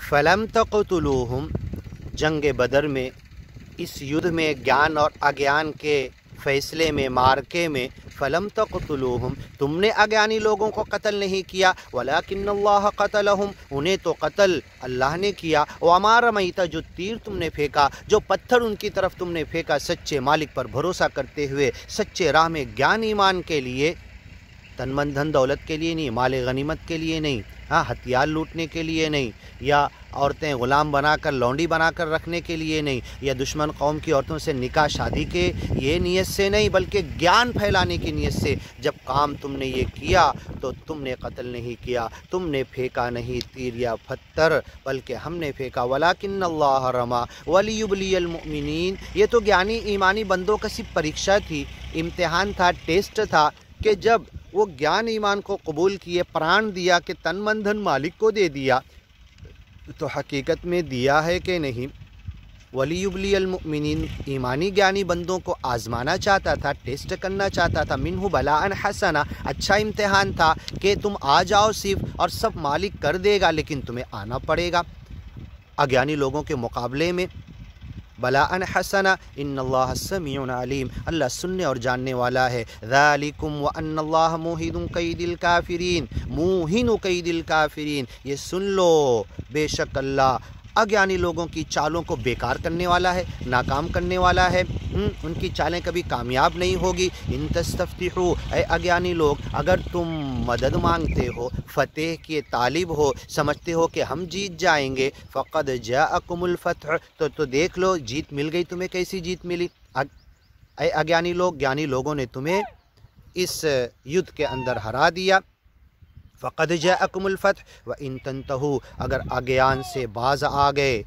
Film تقتلوہم، جنگ بدر میں، اس یدھ میں، گیان اور اگیان کے فیصلے میں، مارکے میں، فلم تقتلوہم، تم نے اگیانی لوگوں کو قتل نہیں کیا، ولکن اللہ قتلہم، انہیں تو قتل اللہ نے کیا، وما رمیت، جو تیر تم نے پھینکا، جو پتھر ان کی طرف تم نے پھینکا سچے مالک پر بھروسہ کرتے ہوئے، سچے راہ میں گیان ایمان کے لیے، تن من دھن دولت کے لیے نہیں، مال غنیمت کے لیے نہیں، ہاں ہتھیار لوٹنے کے لیے نہیں، یا عورتیں غلام بنا کر لونڈی بنا کر رکھنے کے لیے نہیں، یا دشمن قوم کی عورتوں سے نکاح شادی کے یہ نیت سے نہیں، بلکہ گیان پھیلانے کی نیت سے جب کام تم نے یہ کیا تو تم نے قتل نہیں کیا، تم نے پھینکا نہیں تیر یا پتھر، بلکہ ہم نے پھینکا، ولیکن اللہ رما ولیبلی المؤمنین، یہ تو گیانی ایمانی بندوں کا صرف پریکشا تھی، امتحان تھا، ٹیسٹ تھا، کہ جب وہ گیان ایمان کو قبول کیے، پران دیا کہ تن من دھن مالک کو دے دیا، تو حقیقت میں دیا ہے کہ نہیں؟ ولیبلی المؤمنین، ایمانی گیانی بندوں کو آزمانا چاہتا تھا، ٹیسٹ کرنا چاہتا تھا، منہ بلاء حسنا، اچھا امتحان تھا کہ تم آ جاؤ صرف، اور سب مالک کر دے گا، لیکن تمہیں آنا پڑے گا اگیانی لوگوں کے مقابلے میں، بلاء حسنا، ان اللہ سمیع علیم، اللہ سننے اور جاننے والا ہے، ذالکم وان اللہ موہن کید الکافرین، موہن کید الکافرین، یہ سن لو بے شک اللہ اگیانی لوگوں کی چالوں کو بیکار کرنے والا ہے، ناکام کرنے والا ہے، ان کی چالیں کبھی کامیاب نہیں ہوگی، ان تستفتحوا، اے اگیانی لوگ اگر تم مدد مانگتے ہو، فتح کے طالب ہو، سمجھتے ہو کہ ہم جیت جائیں گے، فقد جاءکم الفتح، تو دیکھ لو جیت مل گئی، تمہیں کیسی جیت ملی؟ اے اگیانی لوگ، گیانی لوگوں نے تمہیں اس یدھ کے اندر ہرا دیا، فقد جاءکم الفتح وان تنتہوا، اگر اگیان سے باز آ گئے،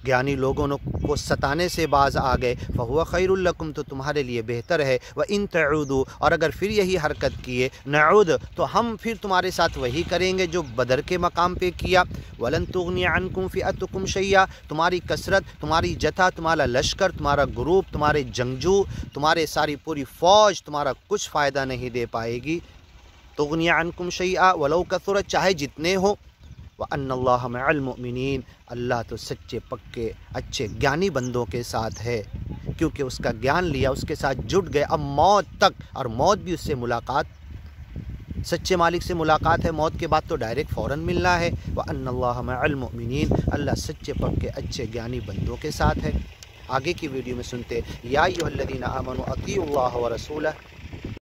گیانی لوگوں کو ستانے سے باز آ گئے، فہو خیر لکم، تو تمہارے لیے بہتر ہے، وان تعودوا، اور اگر پھر یہی حرکت کیے، نعود، تو ہم پھر تمہارے ساتھ وہی کریں گے جو بدر کے مقام پہ کیا، ولن تغنی عنکم فئتکم شیئا، تمہاری کثرت، تمہاری جتھا، تمہارا لشکر، تمہارا گروپ، تمہارے جنگجو، تمہارے ساری پوری فوج تمہارا کچھ فائدہ نہیں دے پائے گی، تغنی عنکم شیئا ولو کثرت، چاہے جتنے ہو، وَأَنَّ اللَّهَ مَعَ الْمُؤْمِنِينَ، اللہ تو سچے پکے اچھے گیانی بندوں کے ساتھ ہے، کیونکہ اس کا گیان لیا، اس کے ساتھ جڑ گئے، اب موت تک، اور موت بھی اس سے ملاقات، سچے مالک سے ملاقات ہے، موت کے بعد تو ڈائریکٹ فوراً ملنا ہے، وَأَنَّ اللَّهَ مَعَ الْمُؤْمِنِينَ، اللہ سچے پکے اچھے گیانی بندوں کے ساتھ ہے۔ آگے کی ویڈیو میں سنتے، یا ایھا الذین آمنوا اطیعوا اللہ ورسولہ،